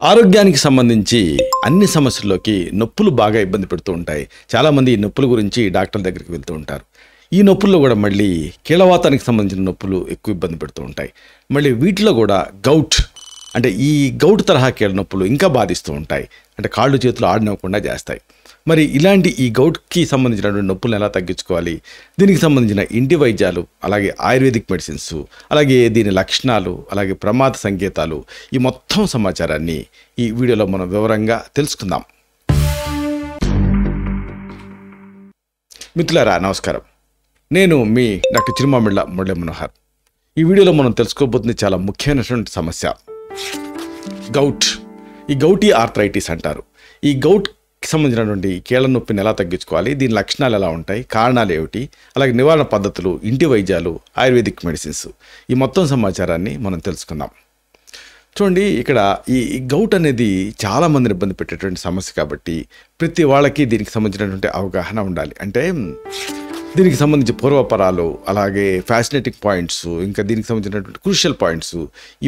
ఆరోగ్యానికి సంబంధించి అన్ని సమస్యల్లోకి నొప్పులు బాగా ఇబ్బంది పెడుతూ ఉంటాయి. చాలామంది ఈ నొప్పుల గురించి డాక్టర్ల దగ్గరికి వెళ్తూ ఉంటారు. ఈ నొప్పుల్లో కూడా మళ్ళీ కీళ్ళవాతానికి సంబంధించిన నొప్పులు ఎక్కువ ఇబ్బంది పెడుతూ ఉంటాయి. మళ్ళీ వీటిలో కూడా గౌట్ అంటే ఈ గౌట్ తరహా కీళ్ళ నొప్పులు ఇంకా బాధిస్తూ ఉంటాయి. అంటే కాళ్ళు చేతులు ఆడనివ్వకుండా చేస్తాయి. మరి ఇలాంటి ఈ గౌట్కి సంబంధించినటువంటి నొప్పులను ఎలా తగ్గించుకోవాలి, దీనికి సంబంధించిన ఇంటి వైద్యాలు, అలాగే ఆయుర్వేదిక్ మెడిసిన్స్, అలాగే దీని లక్షణాలు, అలాగే ప్రమాద సంకేతాలు, ఈ మొత్తం సమాచారాన్ని ఈ వీడియోలో మనం వివరంగా తెలుసుకుందాం. మిత్రులారా నమస్కారం, నేను మీ డాక్టర్ చిరుమామిళ్ళ మురళీ మనోహర్. ఈ వీడియోలో మనం తెలుసుకోబోతుంది చాలా ముఖ్యమైనటువంటి సమస్య, గౌట్. ఈ గౌటీ ఆర్థరైటిస్ అంటారు. ఈ గౌట్కి సంబంధించినటువంటి కీళ్ళ నొప్పిని ఎలా తగ్గించుకోవాలి, దీని లక్షణాలు ఎలా ఉంటాయి, కారణాలు ఏమిటి, అలాగే నివారణ పద్ధతులు, ఇంటి వైద్యాలు, ఆయుర్వేదిక్ మెడిసిన్స్, ఈ మొత్తం సమాచారాన్ని మనం తెలుసుకుందాం. చూడండి, ఇక్కడ ఈ గౌట్ అనేది చాలామందిని ఇబ్బంది పెట్టేటువంటి సమస్య కాబట్టి ప్రతి వాళ్ళకి దీనికి సంబంధించినటువంటి అవగాహన ఉండాలి. అంటే దీనికి సంబంధించి పూర్వపరాలు, అలాగే ఫ్యాసినేటింగ్ పాయింట్స్, ఇంకా దీనికి సంబంధించినటువంటి క్రూషియల్ పాయింట్స్,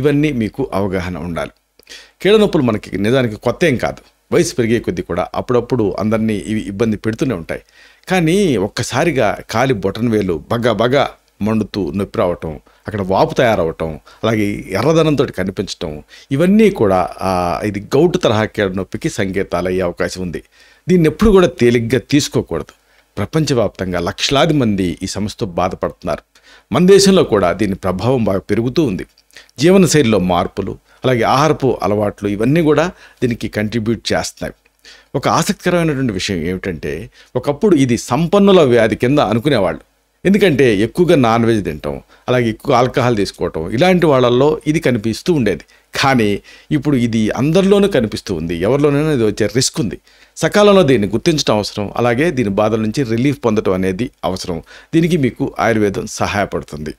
ఇవన్నీ మీకు అవగాహన ఉండాలి. కీళ్ళ నొప్పులు మనకి నిజానికి కొత్త ఏం కాదు. వయసు పెరిగే కొద్దీ కూడా అప్పుడప్పుడు అందరినీ ఇవి ఇబ్బంది పెడుతూనే ఉంటాయి. కానీ ఒక్కసారిగా కాలి బొటన వేలు బగ మండుతూ నొప్పి రావటం, అక్కడ వాపు తయారవటం, అలాగే ఎర్రదనంతో కనిపించటం, ఇవన్నీ కూడా ఇది గౌట్ తరహా కీళ్ళ నొప్పికి సంకేతాలు అయ్యే అవకాశం ఉంది. దీన్ని ఎప్పుడు కూడా తేలిగ్గా తీసుకోకూడదు. ప్రపంచవ్యాప్తంగా లక్షలాది మంది ఈ సమస్యతో బాధపడుతున్నారు. మన దేశంలో కూడా దీని ప్రభావం బాగా పెరుగుతూ ఉంది. జీవనశైలిలో మార్పులు, అలాగే ఆహారపు అలవాట్లు, ఇవన్నీ కూడా దీనికి కంట్రిబ్యూట్ చేస్తున్నాయి. ఒక ఆసక్తికరమైనటువంటి విషయం ఏమిటంటే, ఒకప్పుడు ఇది సంపన్నుల వ్యాధి కింద అనుకునేవాళ్ళు. ఎందుకంటే ఎక్కువగా నాన్ వెజ్ తినటం, అలాగే ఎక్కువ ఆల్కహాల్ తీసుకోవటం, ఇలాంటి వాళ్ళల్లో ఇది కనిపిస్తూ ఉండేది. కానీ ఇప్పుడు ఇది అందరిలోనూ కనిపిస్తూ ఉంది. ఎవరిలోనైనా ఇది వచ్చే రిస్క్ ఉంది. సకాలంలో దీన్ని గుర్తించడం అవసరం. అలాగే దీని బాధల నుంచి రిలీఫ్ పొందడం అనేది అవసరం. దీనికి మీకు ఆయుర్వేదం సహాయపడుతుంది.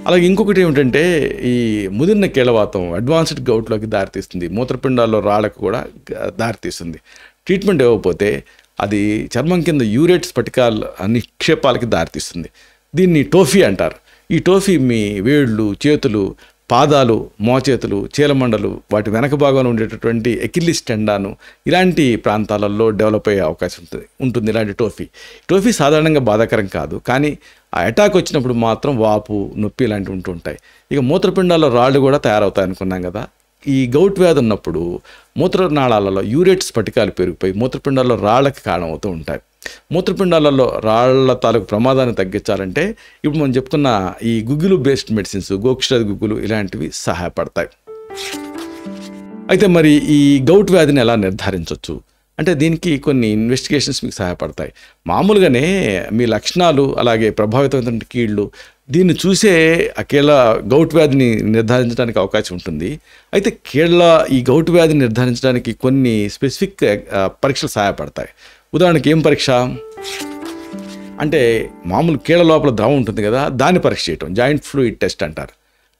అలాగే ఇంకొకటి ఏమిటంటే, ఈ ముదిరిన కీళ్ళవాతం అడ్వాన్స్డ్ గౌట్లోకి దారితీస్తుంది. మూత్రపిండాల్లో రాళ్ళకు కూడా దారితీస్తుంది. ట్రీట్మెంట్ ఇవ్వకపోతే అది చర్మం కింద యూరేట్ స్ఫటికాల నిక్షేపాలకి దారితీస్తుంది. దీన్ని టోఫీ అంటారు. ఈ టోఫీ మీ వేళ్ళు, చేతులు, పాదాలు, మోచేతులు, చీలమండలు, వాటి వెనక భాగంలో ఉండేటటువంటి ఎకిలిస్ టెండాను, ఇలాంటి ప్రాంతాలలో డెవలప్ అయ్యే అవకాశం ఉంటుంది. ఇలాంటి టోఫీ సాధారణంగా బాధాకరం కాదు, కానీ ఆ అటాక్ వచ్చినప్పుడు మాత్రం వాపు, నొప్పి ఇలాంటివి ఉంటుంటాయి. ఇక మూత్రపిండాల్లో రాళ్ళు కూడా తయారవుతాయి అనుకున్నాం కదా. ఈ గౌట్ వ్యాధి ఉన్నప్పుడు మూత్రనాళాలలో యూరేట్ స్ఫటికాలు పెరిగిపోయి మూత్రపిండాల్లో రాళ్ళకి కారణమవుతూ ఉంటాయి. మూత్రపిండాలలో రాళ్ల తాలూకు ప్రమాదాన్ని తగ్గించాలంటే ఇప్పుడు మనం చెప్పుకున్న ఈ గుగ్గిలు బేస్డ్ మెడిసిన్స్, గోక్షరాది గుగ్గులు, ఇలాంటివి సహాయపడతాయి. అయితే మరి ఈ గౌట్ వ్యాధిని ఎలా నిర్ధారించవచ్చు అంటే, దీనికి కొన్ని ఇన్వెస్టిగేషన్స్ మీకు సహాయపడతాయి. మామూలుగానే మీ లక్షణాలు, అలాగే ప్రభావితమైనటువంటి కీళ్ళు, దీన్ని చూసే ఆ కీళ్ళ గౌట్ వ్యాధిని నిర్ధారించడానికి అవకాశం ఉంటుంది. అయితే ఈ గౌట్ వ్యాధిని నిర్ధారించడానికి కొన్ని స్పెసిఫిక్ పరీక్షలు సహాయపడతాయి. ఉదాహరణకి ఏం పరీక్ష అంటే, మామూలు కీళ్ళ లోపల ద్రవం ఉంటుంది కదా, దాన్ని పరీక్ష చేయటం జాయింట్ ఫ్లూయిడ్ టెస్ట్ అంటారు.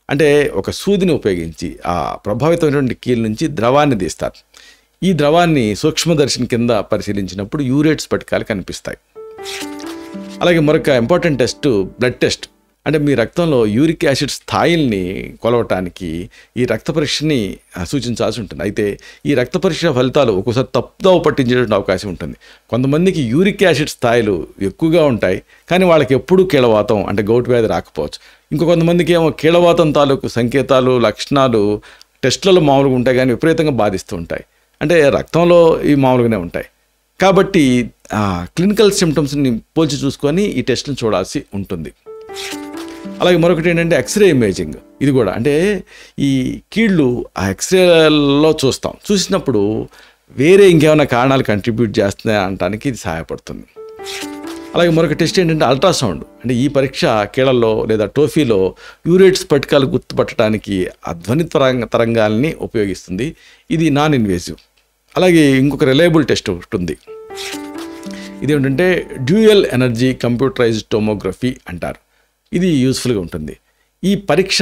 అంటే ఒక సూదిని ఉపయోగించి ఆ ప్రభావితమైనటువంటి కీళ్ళ నుంచి ద్రవాన్ని తీస్తారు. ఈ ద్రవాన్ని సూక్ష్మదర్శిని కింద పరిశీలించినప్పుడు యూరేట్ స్ఫటికాలు కనిపిస్తాయి. అలాగే మరొక ఇంపార్టెంట్ టెస్ట్ బ్లడ్ టెస్ట్. అంటే మీ రక్తంలో యూరిక్ యాసిడ్ స్థాయిల్ని కొలవటానికి ఈ రక్త పరీక్షని సూచించాల్సి ఉంటుంది. అయితే ఈ రక్త పరీక్ష ఫలితాలు ఒక్కోసారి తప్పుదోవ పట్టించేటువంటి అవకాశం ఉంటుంది. కొంతమందికి యూరిక్ యాసిడ్ స్థాయిలు ఎక్కువగా ఉంటాయి, కానీ వాళ్ళకి ఎప్పుడూ కీళ్ళవాతం అంటే గౌట్ వ్యాధి రాకపోవచ్చు. కొంతమందికి ఏమో కీళ్ళవాతం తాలూకు సంకేతాలు, లక్షణాలు టెస్టులలో మామూలుగా ఉంటాయి, కానీ విపరీతంగా బాధిస్తూ ఉంటాయి. అంటే రక్తంలో ఇవి మామూలుగానే ఉంటాయి. కాబట్టి క్లినికల్ సిమ్టమ్స్ని పోల్చి చూసుకొని ఈ టెస్ట్ని చూడాల్సి ఉంటుంది. అలాగే మరొకటి ఏంటంటే ఎక్స్రే ఇమేజింగ్. ఇది కూడా అంటే ఈ కీళ్ళు ఆ ఎక్స్రేలో చూసినప్పుడు వేరే ఇంకేమైనా కారణాలు కంట్రిబ్యూట్ చేస్తున్నాయి అనడానికి ఇది సహాయపడుతుంది. అలాగే మరొక టెస్ట్ ఏంటంటే అల్ట్రాసౌండ్. అంటే ఈ పరీక్ష కీళ్ళల్లో లేదా టోఫీలో యూరేట్ స్ఫటికాలు గుర్తుపట్టడానికి ఆ ధ్వని తరంగాల్ని ఉపయోగిస్తుంది. ఇది నాన్ ఇన్వేజివ్. అలాగే ఇంకొక రిలయబుల్ టెస్ట్ ఒకటి ఉంది. ఇదేంటంటే డ్యూయల్ ఎనర్జీ కంప్యూటరైజ్డ్ టోమోగ్రఫీ అంటారు. ఇది యూస్ఫుల్గా ఉంటుంది. ఈ పరీక్ష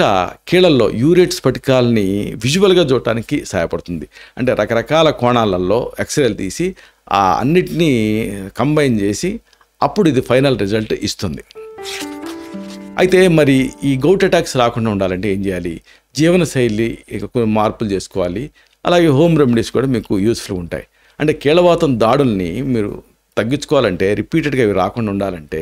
కీళ్ళల్లో యూరేట్ స్ఫటికాలని విజువల్గా చూడటానికి సహాయపడుతుంది. అంటే రకరకాల కోణాలలో ఎక్స్రేలు తీసి ఆ అన్నిటినీ కంబైన్ చేసి అప్పుడు ఇది ఫైనల్ రిజల్ట్ ఇస్తుంది. అయితే మరి ఈ గౌట్ అటాక్స్ రాకుండా ఉండాలంటే ఏం చేయాలి? జీవనశైలి ఇక కొన్ని మార్పులు చేసుకోవాలి. అలాగే హోమ్ రెమెడీస్ కూడా మీకు యూస్ఫుల్ ఉంటాయి. అంటే కీళ్ళవాతం దాడుల్ని మీరు తగ్గించుకోవాలంటే, రిపీటెడ్గా ఇవి రాకుండా ఉండాలంటే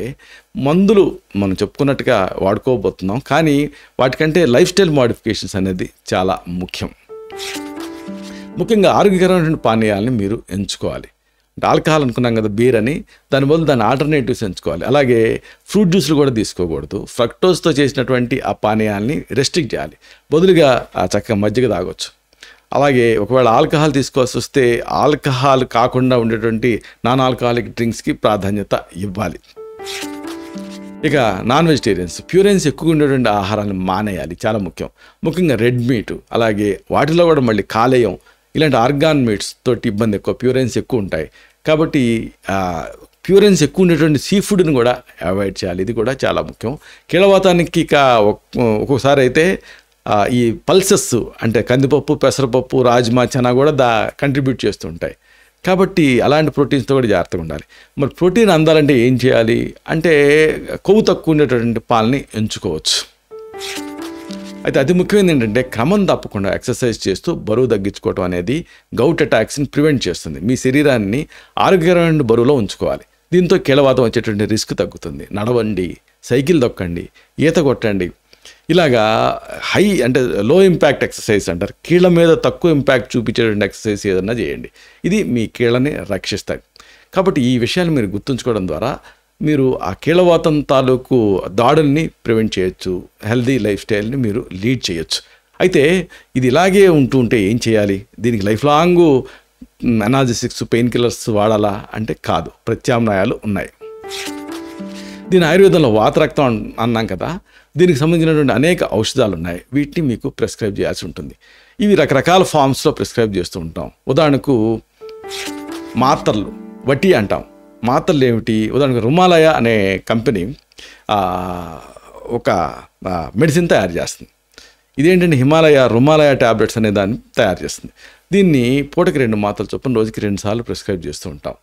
మందులు మనం చెప్పుకున్నట్టుగా వాడుకోబోతున్నాం. కానీ వాటికంటే లైఫ్ స్టైల్ మోడిఫికేషన్స్ అనేది చాలా ముఖ్యం. ముఖ్యంగా ఆరోగ్యకరమైన పానీయాలని మీరు ఎంచుకోవాలి. అంటే ఆల్కహాల్ అనుకున్నాం కదా, బీర్ అని, దాని బదులు దాని ఆల్టర్నేటివ్స్ ఎంచుకోవాలి. అలాగే ఫ్రూట్ జ్యూస్లు కూడా తీసుకోకూడదు. ఫ్రక్టోస్తో చేసినటువంటి ఆ పానీయాల్ని రెస్ట్రిక్ట్ చేయాలి. బదులుగా చక్కగా మజ్జిగ తాగొచ్చు. అలాగే ఒకవేళ ఆల్కహాల్ తీసుకోవాల్సి వస్తే ఆల్కహాల్ కాకుండా ఉండేటువంటి నాన్ ఆల్కహాలిక్ డ్రింక్స్కి ప్రాధాన్యత ఇవ్వాలి. ఇక నాన్ వెజిటేరియన్స్, ప్యూరెన్స్ ఎక్కువగా ఉండేటువంటి ఆహారాలను మానేయాలి, చాలా ముఖ్యం. ముఖ్యంగా రెడ్ మీట్, అలాగే వాటిలో కూడా మళ్ళీ కాలేయం ఇలాంటి ఆర్గాన్ మీట్స్ తోటి ఇబ్బంది ఎక్కువ, ప్యూరెన్స్ ఎక్కువ ఉంటాయి. కాబట్టి ప్యూరెన్స్ ఎక్కువ ఉండేటువంటి సీ ఫుడ్ని కూడా అవాయిడ్ చేయాలి. ఇది కూడా చాలా ముఖ్యం. కీళ్ళవాతానికి ఇక ఒక్కొక్కసారి అయితే ఈ పల్సెస్ అంటే కందిపప్పు, పెసరపప్పు, రాజ్మా, చనా కూడా కంట్రిబ్యూట్ చేస్తూ ఉంటాయి. కాబట్టి అలాంటి ప్రోటీన్స్తో కూడా జాగ్రత్తగా ఉండాలి. మరి ప్రోటీన్ అందాలంటే ఏం చేయాలి అంటే కొవ్వు తక్కువ ఉండేటటువంటి పాలని ఎంచుకోవచ్చు. అయితే అతి ముఖ్యమైనది ఏంటంటే క్రమం తప్పకుండా ఎక్సర్సైజ్ చేస్తూ బరువు తగ్గించుకోవడం అనేది గౌట్ అటాక్స్ని ప్రివెంట్ చేస్తుంది. మీ శరీరాన్ని ఆరోగ్యకరమైన బరువులో ఉంచుకోవాలి. దీంతో కీళ్ళవాతం వచ్చేటువంటి రిస్క్ తగ్గుతుంది. నడవండి, సైకిల్ తొక్కండి, ఈత కొట్టండి. ఇలాగా హై అంటే లో ఇంపాక్ట్ ఎక్సర్సైజ్ అంటారు, కీళ్ళ మీద తక్కువ ఇంపాక్ట్ చూపించేటువంటి ఎక్సర్సైజ్ ఏదన్నా చేయండి. ఇది మీ కీళ్ళని రక్షిస్తాయి. కాబట్టి ఈ విషయాన్ని మీరు గుర్తుంచుకోవడం ద్వారా మీరు ఆ కీళ్ళవాతం తాలూకు దాడుల్ని ప్రివెంట్ చేయొచ్చు, హెల్దీ లైఫ్ స్టైల్ని మీరు లీడ్ చేయొచ్చు. అయితే ఇది ఇలాగే ఉంటే ఏం చేయాలి? దీనికి life long analgesics, pain killers వాడాలా అంటే కాదు, ప్రత్యామ్నాయాలు ఉన్నాయి. దీని ఆయుర్వేదంలో వాతరక్తం అన్నాం కదా, దీనికి సంబంధించినటువంటి అనేక ఔషధాలు ఉన్నాయి. వీటిని మీకు ప్రిస్క్రైబ్ చేయాల్సి ఉంటుంది. ఇవి రకరకాల ఫామ్స్లో ప్రిస్క్రైబ్ చేస్తూ ఉంటాం. ఉదాహరణకు మాత్రలు, వడ్డీ అంటాం. మాత్రలు ఏమిటి? ఉదాహరణకు రుమాలయ అనే కంపెనీ ఒక మెడిసిన్ తయారు చేస్తుంది. ఇదేంటంటే రుమాలయ ట్యాబ్లెట్స్ అనే దాన్ని తయారు చేస్తుంది. దీన్ని పూటకి 2 మాత్రలు చొప్పున రోజుకి 2 సార్లు ప్రిస్క్రైబ్ చేస్తూ ఉంటాం.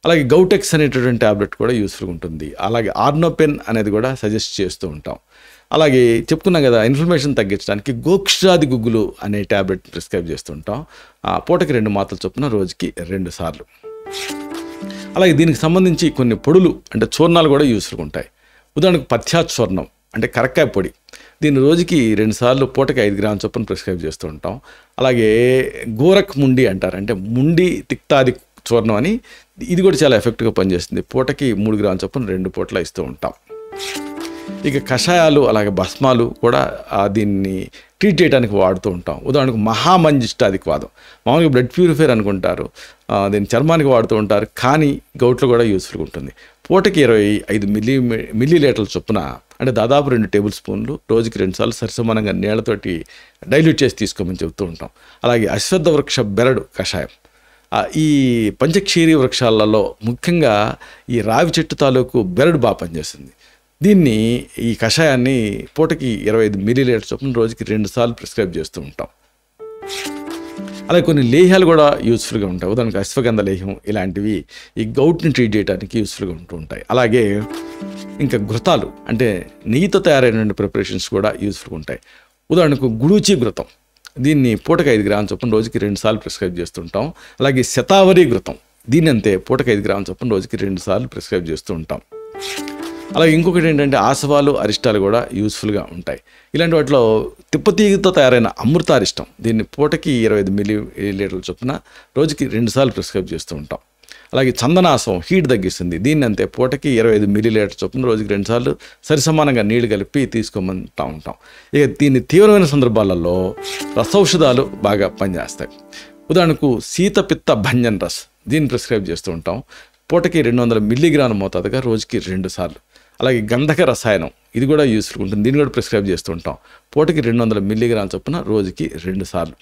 అలాగే గౌటెక్స్ అనేటటువంటి ట్యాబ్లెట్ కూడా యూస్ఫుల్గా ఉంటుంది. అలాగే ఆర్నోపెన్ అనేది కూడా సజెస్ట్ చేస్తూ ఉంటాం. అలాగే చెప్పుకున్నాం కదా, ఇన్ఫ్లమేషన్ తగ్గించడానికి గోక్షాది గుగ్గులు అనే ట్యాబ్లెట్ ప్రిస్క్రైబ్ చేస్తూ ఉంటాం. పూటకి 2 మాత్రలు చొప్పున రోజుకి 2 సార్లు. అలాగే దీనికి సంబంధించి కొన్ని పొడులు అంటే చూర్ణాలు కూడా యూస్ఫుల్గా ఉంటాయి. ఉదాహరణకు పథ్యాచూర్ణం అంటే కరక్కాయ పొడి, దీన్ని రోజుకి 2 సార్లు పూటకి 5 గ్రాముల చొప్పున ప్రిస్క్రైబ్ చేస్తూ ఉంటాం. అలాగే గోరక్ ముండి అంటారు, అంటే ముండి తిక్తాది చూర్ణం అని, ఇది కూడా చాలా ఎఫెక్టివ్గా పనిచేస్తుంది. పూటకి 3 గ్రాముల చొప్పున 2 పూటలా ఇస్తూ ఉంటాం. ఇక కషాయాలు అలాగే భస్మాలు కూడా దీన్ని ట్రీట్ చేయడానికి వాడుతూ ఉంటాం. ఉదాహరణకు మహామంజిష్టాదిక్వాదం, మామూలుగా బ్లడ్ ప్యూరిఫైర్ అనుకుంటారు, దీన్ని చర్మానికి వాడుతూ ఉంటారు. కానీ గౌట్లో కూడా యూస్ఫుల్గా ఉంటుంది. పూటకి 25 మిల్లీలీటర్ల చొప్పున అంటే దాదాపు 2 టేబుల్ స్పూన్లు రోజుకి 2 సార్లు సరిసమానంగా నీళ్లతోటి డైల్యూట్ చేసి తీసుకోమని చెబుతూ ఉంటాం. అలాగే అశ్వత్థ వృక్ష బెరడు కషాయం, ఈ పంచక్షీరి వృక్షాలలో ముఖ్యంగా ఈ రావి చెట్టు తాలూకు బెరడు బాగా పనిచేస్తుంది. దీన్ని ఈ కషాయాన్ని పూటకి 25 మిల్లీలీటర్ల చొప్పున రోజుకి 2 సార్లు ప్రిస్క్రైబ్ చేస్తూ ఉంటాం. అలాగే కొన్ని లేహ్యాలు కూడా యూస్ఫుల్గా ఉంటాయి. ఉదాహరణకు అశ్వగంధ లేహ్యం ఇలాంటివి ఈ గౌట్ని ట్రీట్ చేయడానికి యూస్ఫుల్గా ఉంటూ ఉంటాయి. అలాగే ఇంకా ఘృతాలు అంటే నెయ్యితో తయారైన ప్రిపరేషన్స్ కూడా యూస్ఫుల్గా ఉంటాయి. ఉదాహరణకు గుడూచి ఘృతం, దీన్ని పూటకి 5 గ్రాముల చొప్పున రోజుకి 2 సార్లు ప్రిస్క్రైబ్ చేస్తుంటాం. అలాగే శతావరి ఘృతం, దీన్ని అంతే పూటకి 5 గ్రాముల చొప్పున రోజుకి 2 సార్లు ప్రిస్క్రైబ్ చేస్తూ ఉంటాం. అలాగే ఇంకొకటి ఏంటంటే ఆసవాలు, అరిష్టాలు కూడా యూస్ఫుల్గా ఉంటాయి. ఇలాంటి వాటిలో తిప్పతీగతో తయారైన అమృతారిష్టం, దీన్ని పూటకి 25 మిల్లీలీటర్ల చొప్పున రోజుకి 2 సార్లు ప్రిస్క్రైబ్ చేస్తూ ఉంటాం. అలాగే చందనాసం హీట్ తగ్గిస్తుంది, దీన్ని అంతే పూటకి 25 మిల్లీలీటర్ల చొప్పున రోజుకి 2 సార్లు సరిసమానంగా నీళ్లు కలిపి తీసుకోమంటూ ఉంటాం. ఇక దీన్ని తీవ్రమైన సందర్భాలలో రసౌషధాలు బాగా పనిచేస్తాయి. ఉదాహరణకు శీతపిత్త భంజన్ రస్, దీన్ని ప్రిస్క్రైబ్ చేస్తూ ఉంటాం. పూటకి 200 మిల్లీగ్రాముల మోతాదుగా రోజుకి 2 సార్లు. అలాగే గంధక రసాయనం, ఇది కూడా యూస్ఫుల్ ఉంటుంది, దీన్ని కూడా ప్రిస్క్రైబ్ చేస్తూ ఉంటాం. పూటకి 200 మిల్లీగ్రాముల చొప్పున రోజుకి 2 సార్లు.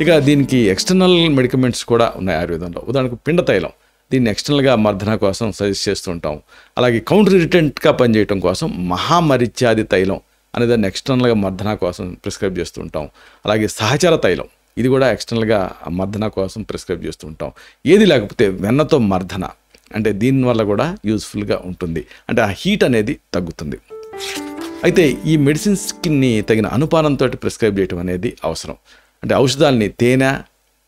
ఇక దీనికి ఎక్స్టర్నల్ మెడికమెంట్స్ కూడా ఉన్నాయి ఆయుర్వేదంలో. ఉదాహరణకు పిండ తైలం, దీన్ని ఎక్స్టర్నల్గా మర్దన కోసం సజెస్ట్ చేస్తూ ఉంటాం. అలాగే కౌంటర్ ఇరిటెంట్గా పనిచేయడం కోసం మహామరిత్యాది తైలం అనేదాన్ని ఎక్స్టర్నల్గా మర్దన కోసం ప్రిస్క్రైబ్ చేస్తూ ఉంటాం. అలాగే సహచర తైలం, ఇది కూడా ఎక్స్టర్నల్గా మర్దన కోసం ప్రిస్క్రైబ్ చేస్తూ ఉంటాం. ఏది లేకపోతే వెన్నతో మర్దన, అంటే దీనివల్ల కూడా యూస్ఫుల్గా ఉంటుంది, అంటే ఆ హీట్ అనేది తగ్గుతుంది. అయితే ఈ మెడిసిన్స్కి తగిన అనుపానంతో ప్రిస్క్రైబ్ చేయడం అనేది అవసరం. అంటే ఔషధాలని తేనె,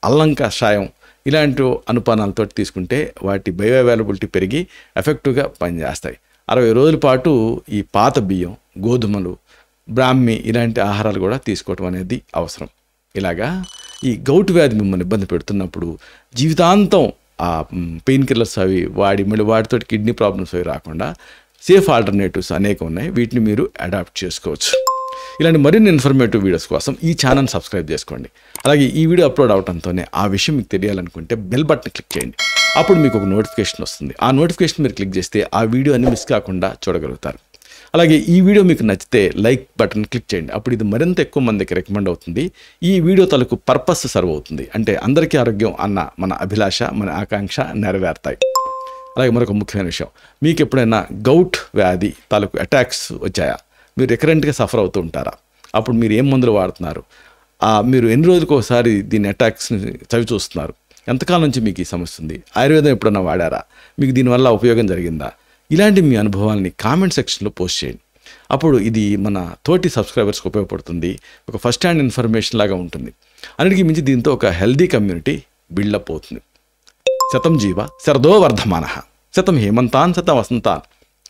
అల్లం కషాయం ఇలాంటి అనుపానాలతో తీసుకుంటే వాటి బయో అవైలబిలిటీ పెరిగి ఎఫెక్టివ్గా పనిచేస్తాయి. 60 రోజుల పాటు ఈ పాత బియ్యం, గోధుమలు, బ్రాహ్మి ఇలాంటి ఆహారాలు కూడా తీసుకోవటం అనేది అవసరం. ఇలాగా ఈ గౌట్ వ్యాధి మిమ్మల్ని ఇబ్బంది పెడుతున్నప్పుడు జీవితాంతం ఆ పెయిన్ కిల్లర్స్ అవి వాడి మళ్ళీ వాటితో కిడ్నీ ప్రాబ్లమ్స్ అవి రాకుండా సేఫ్ ఆల్టర్నేటివ్స్ అనేకం ఉన్నాయి. వీటిని మీరు అడాప్ట్ చేసుకోవచ్చు. ఇలాంటి మరిన్ని ఇన్ఫర్మేటివ్ వీడియోస్ కోసం ఈ ఛానల్ సబ్స్క్రైబ్ చేసుకోండి. అలాగే ఈ వీడియో అప్లోడ్ అవడంతోనే ఆ విషయం మీకు తెలియాలనుకుంటే బెల్ బటన్ క్లిక్ చేయండి. అప్పుడు మీకు ఒక నోటిఫికేషన్ వస్తుంది. ఆ నోటిఫికేషన్ మీరు క్లిక్ చేస్తే ఆ వీడియో అన్ని మిస్ కాకుండా చూడగలుగుతారు. అలాగే ఈ వీడియో మీకు నచ్చితే లైక్ బటన్ క్లిక్ చేయండి. అప్పుడు ఇది మరింత ఎక్కువ మందికి రికమెండ్ అవుతుంది. ఈ వీడియో తాలూకు పర్పస్ సర్వ్ అవుతుంది. అంటే అందరికీ ఆరోగ్యం అన్న మన అభిలాష, మన ఆకాంక్ష నెరవేరుతాయి. అలాగే మరొక ముఖ్యమైన విషయం, మీకు ఎప్పుడైనా గౌట్ వ్యాధి తాలూకు అటాక్స్ వచ్చాయా? మీరు రికరెంట్గా సఫర్ అవుతూ ఉంటారా? అప్పుడు మీరు ఏం మందులు వాడుతున్నారు? మీరు ఎన్ని రోజులకు ఒకసారి దీని అటాక్స్ని చవి చూస్తున్నారు? ఎంతకాలం నుంచి మీకు ఈ సమస్య ఉంది? ఆయుర్వేదం ఎప్పుడన్నా వాడారా? మీకు దీనివల్ల ఉపయోగం జరిగిందా? ఇలాంటి మీ అనుభవాల్ని కామెంట్ సెక్షన్లో పోస్ట్ చేయండి. అప్పుడు ఇది మన తోటి సబ్స్క్రైబర్స్కి ఉపయోగపడుతుంది. ఒక ఫస్ట్ హ్యాండ్ ఇన్ఫర్మేషన్ లాగా ఉంటుంది. అన్నిటికీ మించి దీంతో ఒక హెల్దీ కమ్యూనిటీ బిల్డప్ అవుతుంది. శతం జీవ శరదో వర్ధమానః, శతం హేమంతాన్ శతం వసంతాన్.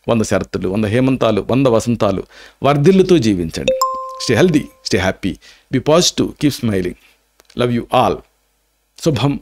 100 శరత్తులు, 100 హేమంతాలు, 100 వసంతాలు వర్ధిల్లుతూ జీవించండి. Stay healthy, stay happy, be positive, keep smiling. Love you all. శుభం.